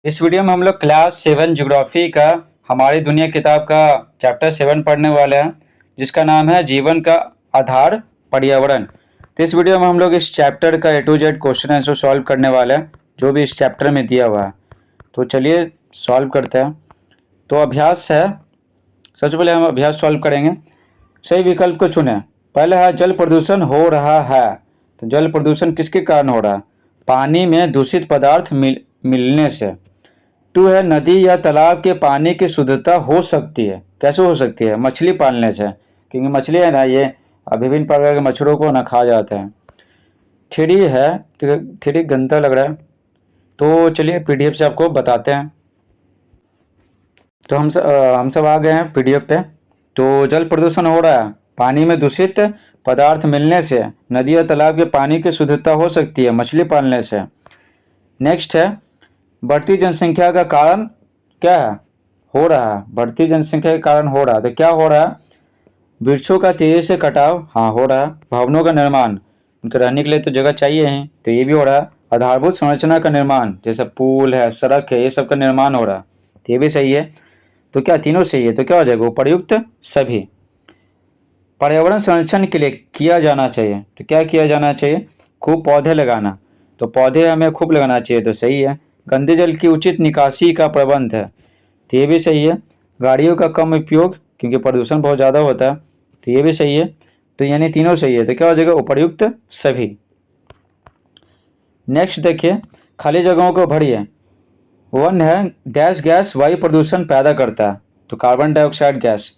इस वीडियो में हम लोग क्लास 7 ज्योग्राफी का हमारी दुनिया किताब का चैप्टर 7 पढ़ने वाले हैं, जिसका नाम है जीवन का आधार पर्यावरण। तो इस वीडियो में हम लोग इस चैप्टर का A to Z question answer solve करने वाले हैं, जो भी इस चैप्टर में दिया हुआ है। तो चलिए सॉल्व करते हैं। तो अभ्यास है, सबसे पहले हम अभ्यास सॉल्व करेंगे। सही विकल्प को चुनें। पहला है जल प्रदूषण हो रहा है। तो जल प्रदूषण किसके कारण हो रहा है? पानी में दूषित पदार्थ मिलने से। 2 है नदी या तालाब के पानी की शुद्धता हो सकती है। कैसे हो सकती है? मछली पालने से, क्योंकि मछली है ना, ये विभिन्न प्रकार के मच्छरों को ना खा जाते हैं। 3 है, ठीक है, 3 गंदा लग रहा है, तो चलिए PDF से आपको बताते हैं। तो हम सब आ गए हैं PDF पे। तो जल प्रदूषण हो रहा है, पानी में दूषित पदार्थ मिलने से, नदी या तालाब के पानी की शुद्धता हो सकती है मछली पालने से। नेक्स्ट है बढ़ती जनसंख्या का कारण क्या है? हो रहा है, बढ़ती जनसंख्या के कारण हो रहा है। तो क्या हो रहा है? वृक्षों का तेजी से कटाव, हाँ हो रहा है। भवनों का निर्माण, उनके रहने के लिए तो जगह चाहिए ही, तो ये भी हो रहा है। आधारभूत संरचना का निर्माण, जैसे पुल है, सड़क है, ये सब का निर्माण हो रहा है, तो ये भी सही है। तो क्या तीनों सही है? तो क्या हो जाएगा? उपर्युक्त सभी। पर्यावरण संरक्षण के लिए किया जाना चाहिए, तो क्या किया जाना चाहिए? खूब पौधे लगाना, तो पौधे हमें खूब लगाना चाहिए, तो सही है। गंदे जल की उचित निकासी का प्रबंध है, तो ये भी सही है। गाड़ियों का कम उपयोग, क्योंकि प्रदूषण बहुत ज़्यादा होता है, तो ये भी सही है। तो यानी तीनों सही है, तो क्या हो जाएगा? उपर्युक्त सभी। नेक्स्ट देखिए, खाली जगहों को भरिए। 1 है डैश गैस वायु प्रदूषण पैदा करता है, तो कार्बन डाइऑक्साइड गैस।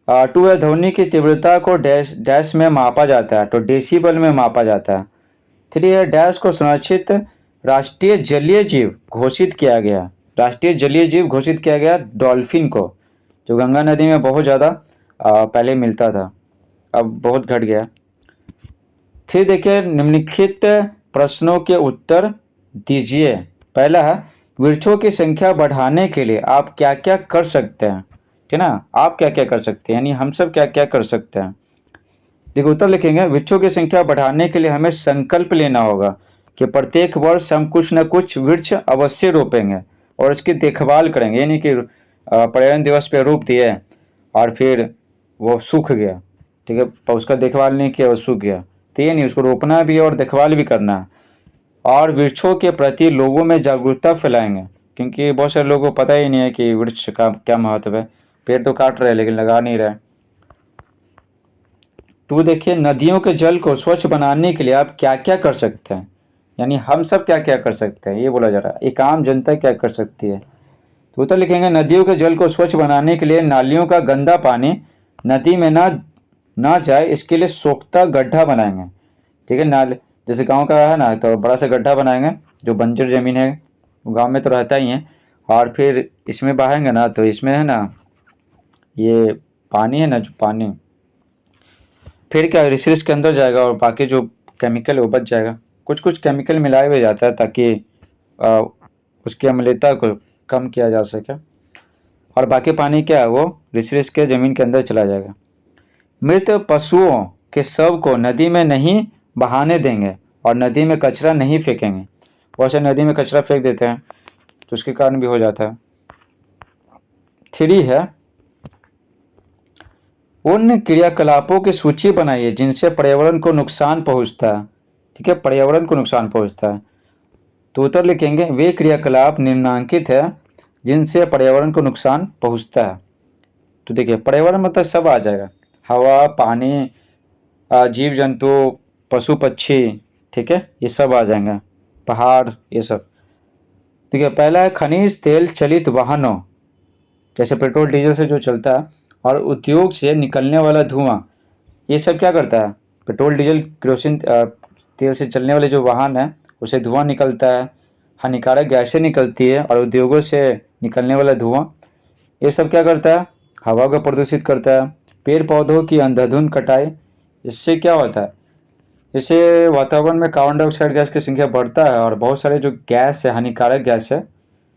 2 है ध्वनि की तीव्रता को डैश डैश में मापा जाता है, तो डेसिबल में मापा जाता है। 3 है डैश को संरक्षित राष्ट्रीय जलीय जीव घोषित किया गया। राष्ट्रीय जलीय जीव घोषित किया गया डॉल्फिन को, जो गंगा नदी में बहुत ज़्यादा पहले मिलता था, अब बहुत घट गया। फिर देखिए निम्नलिखित प्रश्नों के उत्तर दीजिए। पहला है वृक्षों की संख्या बढ़ाने के लिए आप क्या क्या कर सकते हैं? ठीक है ना, आप क्या क्या कर सकते हैं, यानी हम सब क्या क्या कर सकते हैं। देखो उत्तर लिखेंगे, वृक्षों की संख्या बढ़ाने के लिए हमें संकल्प लेना होगा कि प्रत्येक वर्ष हम कुछ न कुछ वृक्ष अवश्य रोपेंगे और इसकी देखभाल करेंगे। यानी कि पर्यावरण दिवस पे रोप दिए और फिर वो सूख गया, ठीक है, पर उसका देखभाल नहीं किया, वो सूख गया, तो ये नहीं, उसको रोपना भी है और देखभाल भी करना है। और वृक्षों के प्रति लोगों में जागरूकता फैलाएंगे, क्योंकि बहुत सारे लोगों को पता ही नहीं है कि वृक्ष का क्या महत्व है। पेड़ तो काट रहे हैं लेकिन लगा नहीं रहे। तो देखिए नदियों के जल को स्वच्छ बनाने के लिए आप क्या क्या कर सकते हैं, यानी हम सब क्या क्या कर सकते हैं, ये बोला जा रहा है। एक आम जनता क्या कर सकती है? तो उत्तर लिखेंगे, नदियों के जल को स्वच्छ बनाने के लिए नालियों का गंदा पानी नदी में ना जाए, इसके लिए सोख्ता गड्ढा बनाएंगे। ठीक है, नाल जैसे गांव का है ना, तो बड़ा सा गड्ढा बनाएंगे, जो बंजर जमीन है, गांव में तो रहता ही है, और फिर इसमें बहाएंगे ना, तो इसमें है ना ये पानी है ना, जो पानी फिर क्या रिसर्च के अंदर जाएगा और बाकी जो केमिकल है वो बच जाएगा। कुछ कुछ केमिकल मिलाया हुआ जाता है ताकि आ, उसकी अम्लता को कम किया जा सके, और बाकी पानी क्या है वो रिसर्च के ज़मीन के अंदर चला जाएगा। मृत पशुओं के शव को नदी में नहीं बहाने देंगे और नदी में कचरा नहीं फेंकेंगे। बहुत से नदी में कचरा फेंक देते हैं, तो उसके कारण भी हो जाता है। 3 है उन क्रियाकलापों की सूची बनाइए जिनसे पर्यावरण को नुकसान पहुंचता है। ठीक है, पर्यावरण को नुकसान पहुंचता है, तो उत्तर लिखेंगे वे क्रियाकलाप निम्नांकित है जिनसे पर्यावरण को नुकसान पहुंचता है। तो देखिए पर्यावरण मतलब सब आ जाएगा, हवा, पानी, जीव जंतु, पशु पक्षी, ठीक है, ये सब आ जाएंगे, पहाड़, ये सब। ठीक है, पहला है खनिज तेल चलित वाहनों, जैसे पेट्रोल डीजल से जो चलता है, और उद्योग से निकलने वाला धुआं, ये सब क्या करता है? पेट्रोल डीजल केरोसिन तेल से चलने वाले जो वाहन है, उसे धुआं निकलता है, हानिकारक गैसें निकलती है, और उद्योगों से निकलने वाला धुआं, ये सब क्या करता है? हवा को प्रदूषित करता है। पेड़ पौधों की अंधाधुंध कटाई, इससे क्या होता है? इससे वातावरण में कार्बन डाइऑक्साइड गैस की संख्या बढ़ता है, और बहुत सारे जो गैस है, हानिकारक गैस है,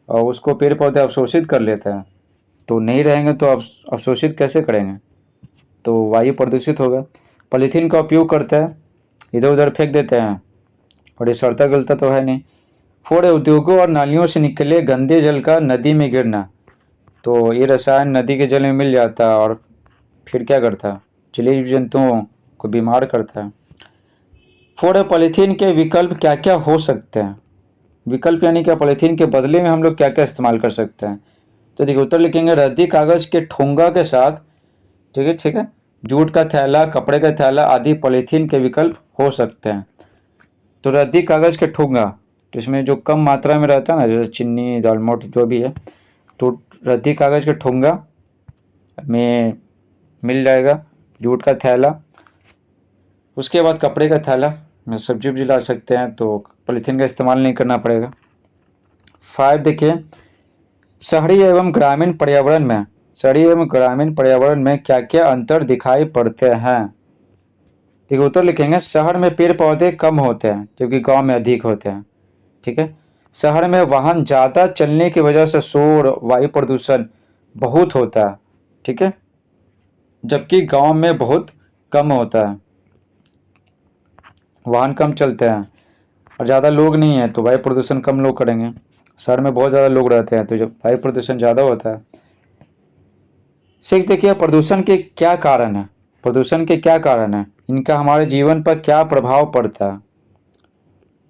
और उसको पेड़ पौधे अवशोषित कर लेते हैं। तो नहीं रहेंगे तो अवशोषित कैसे करेंगे? तो वायु प्रदूषित होगा। पॉलीथीन का उपयोग करता है, इधर उधर फेंक देते हैं, और ये सड़ता गलता तो है नहीं। फोर है उद्योगों और नालियों से निकले गंदे जल का नदी में गिरना। तो ये रसायन नदी के जल में मिल जाता है और फिर क्या करता है, जलीय जंतुओं को बीमार करता है। फोर है पॉलीथीन के विकल्प क्या क्या हो सकते हैं। विकल्प यानी क्या, पॉलीथीन के बदले में हम लोग क्या क्या इस्तेमाल कर सकते हैं। तो देखिए उत्तर लिखेंगे रद्दी कागज के ठोंगा के साथ, ठीक है, जूट का थैला, कपड़े का थैला आदि पॉलीथीन के विकल्प हो सकते हैं। तो रद्दी कागज के ठोंगा, तो इसमें जो कम मात्रा में रहता है ना, जैसे चीनी दालमोट जो भी है, तो रद्दी कागज के ठोंगा में मिल जाएगा। जूट का थैला, उसके बाद कपड़े का थैला में सब्जी वब्जी ला सकते हैं, तो पॉलीथीन का इस्तेमाल नहीं करना पड़ेगा। 5 देखिए, शहरी एवं ग्रामीण पर्यावरण में, शहरी एवं ग्रामीण पर्यावरण में क्या क्या अंतर दिखाई पड़ते हैं। देखिए उत्तर लिखेंगे शहर में पेड़ पौधे कम होते हैं जबकि गांव में अधिक होते हैं। ठीक है, शहर में वाहन ज़्यादा चलने की वजह से शोर वायु प्रदूषण बहुत होता है। ठीक है, जबकि गांव में बहुत कम होता है, वाहन कम चलते हैं और ज़्यादा लोग नहीं हैं तो वायु प्रदूषण कम लोग करेंगे। शहर में बहुत ज़्यादा लोग रहते हैं तो जब वायु प्रदूषण ज़्यादा होता है। 6 देखिए, प्रदूषण के क्या कारण है। प्रदूषण के क्या कारण है, इनका हमारे जीवन पर क्या प्रभाव पड़ता है।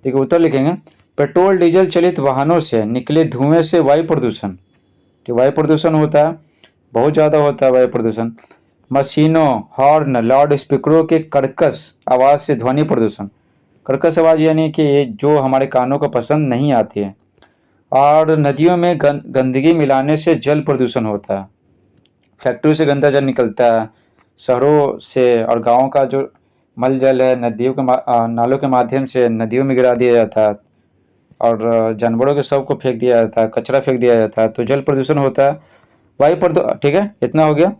देखिए उत्तर लिखेंगे पेट्रोल डीजल चलित वाहनों से निकले धुएं से वायु प्रदूषण, तो वायु प्रदूषण होता है, बहुत ज़्यादा होता है वायु प्रदूषण। मशीनों, हॉर्न, लाउड स्पीकरों के कर्कश आवाज़ से ध्वनि प्रदूषण, कर्कश आवाज़ यानी कि जो हमारे कानों को पसंद नहीं आती है। और नदियों में गंदगी मिलाने से जल प्रदूषण होता है, फैक्ट्री से गंदा जल निकलता है, शहरों से और गाँव का जो मल जल है नदियों के नालों के माध्यम से नदियों में गिरा दिया जाता है और जानवरों के शव को फेंक दिया जाता है, कचरा फेंक दिया जाता है, तो जल प्रदूषण होता है। वायु प्रदूषण, ठीक है, इतना हो गया।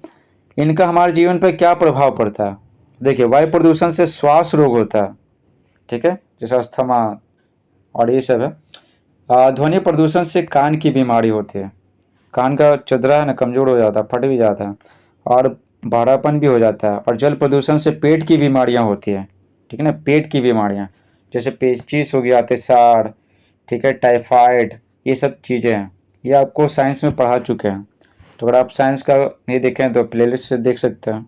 इनका हमारे जीवन पर क्या प्रभाव पड़ता है। देखिए वायु प्रदूषण से श्वास रोग होता है, ठीक है, जैसे अस्थमा और ये सब है। ध्वनि प्रदूषण से कान की बीमारी होती है, कान का चदरा है ना कमज़ोर हो जाता है, फट भी जाता है और बहरापन भी हो जाता है। और जल प्रदूषण से पेट की बीमारियां होती है, ठीक है ना, पेट की बीमारियां जैसे पेचिस हो गया, अतिसार, ठीक है, टाइफाइड, ये सब चीज़ें हैं, ये आपको साइंस में पढ़ा चुके हैं। तो अगर आप साइंस का नहीं देखें तो प्लेलिस्ट से देख सकते हैं।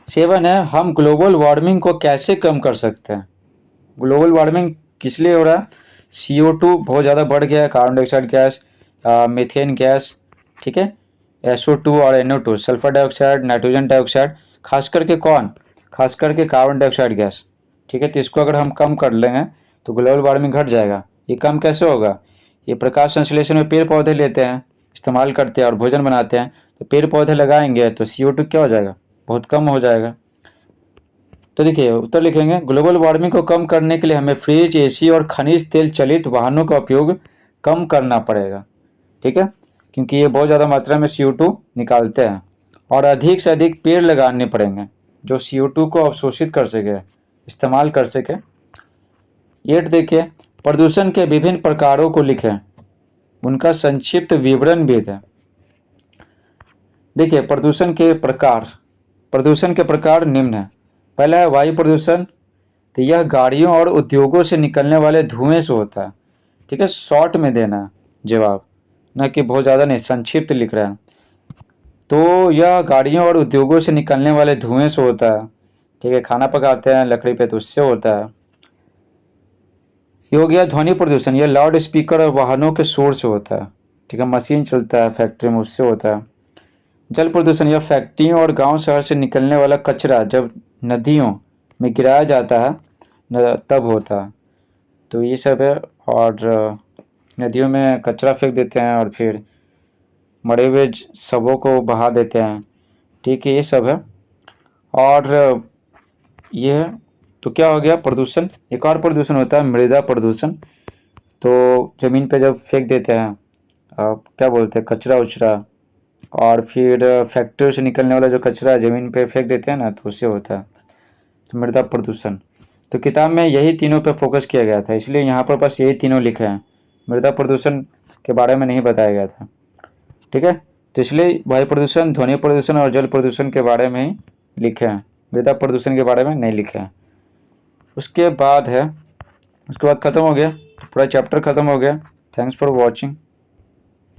7 है हम ग्लोबल वार्मिंग को कैसे कम कर सकते हैं। ग्लोबल वार्मिंग किस लिए हो रहा है, CO2 बहुत ज़्यादा बढ़ गया है, carbon dioxide gas, methane gas, ठीक है, SO2 और NO2 sulphur dioxide, nitrogen dioxide, खास करके कौन, खास करके कार्बन डाइऑक्साइड गैस। ठीक है, तो इसको अगर हम कम कर लेंगे तो ग्लोबल वार्मिंग घट जाएगा। ये कम कैसे होगा, ये प्रकाश संश्लेषण में पेड़ पौधे लेते हैं, इस्तेमाल करते हैं और भोजन बनाते हैं, तो पेड़ पौधे लगाएंगे तो CO2 क्या हो जाएगा, बहुत कम हो जाएगा। तो देखिए उत्तर लिखेंगे ग्लोबल वार्मिंग को कम करने के लिए हमें फ्रिज, AC और खनिज तेल चलित वाहनों का उपयोग कम करना पड़ेगा। ठीक है, क्योंकि ये बहुत ज़्यादा मात्रा में CO2 निकालते हैं। और अधिक से अधिक पेड़ लगाने पड़ेंगे जो CO2 को अवशोषित कर सके, इस्तेमाल कर सके। 8 देखिए, प्रदूषण के विभिन्न प्रकारों को लिखें, उनका संक्षिप्त विवरण भी दें। देखिए प्रदूषण के प्रकार निम्न है। पहला है वायु प्रदूषण, तो यह गाड़ियों और उद्योगों से निकलने वाले धुएं से होता है। ठीक है, शॉर्ट में देना है जवाब, न कि बहुत ज़्यादा नहीं, संक्षिप्त लिख रहा है। तो यह गाड़ियों और उद्योगों से निकलने वाले धुएं से होता है। ठीक है, खाना पकाते हैं लकड़ी पे तो उससे होता है। ये हो गया ध्वनि प्रदूषण, यह लाउड स्पीकर और वाहनों के शोर से होता है। ठीक है, मशीन चलता है फैक्ट्री में उससे होता है। जल प्रदूषण, यह फैक्ट्रियों और गांव शहर से निकलने वाला कचरा जब नदियों में गिराया जाता है तब होता है, तो ये सब है। और नदियों में कचरा फेंक देते हैं और फिर मरे हुए शवों को बहा देते हैं। ठीक है, ये सब है। और ये है, तो क्या हो गया प्रदूषण। एक और प्रदूषण होता है मृदा प्रदूषण, तो ज़मीन पे जब फेंक देते हैं क्या बोलते हैं, कचरा उचरा, और फिर फैक्ट्री से निकलने वाला जो कचरा ज़मीन पे फेंक देते हैं ना, तो उससे होता है, तो मृदा प्रदूषण। तो किताब में यही तीनों पे फोकस किया गया था, इसलिए यहाँ पर बस यही तीनों लिखे हैं, मृदा प्रदूषण के बारे में नहीं बताया गया था। ठीक है, तो इसलिए वायु प्रदूषण, ध्वनि प्रदूषण और जल प्रदूषण के बारे में ही लिखे हैं, मृदा प्रदूषण के बारे में नहीं लिखे हैं। उसके बाद है उसके बाद ख़त्म हो गया, पूरा चैप्टर ख़त्म हो गया। Thanks for watching.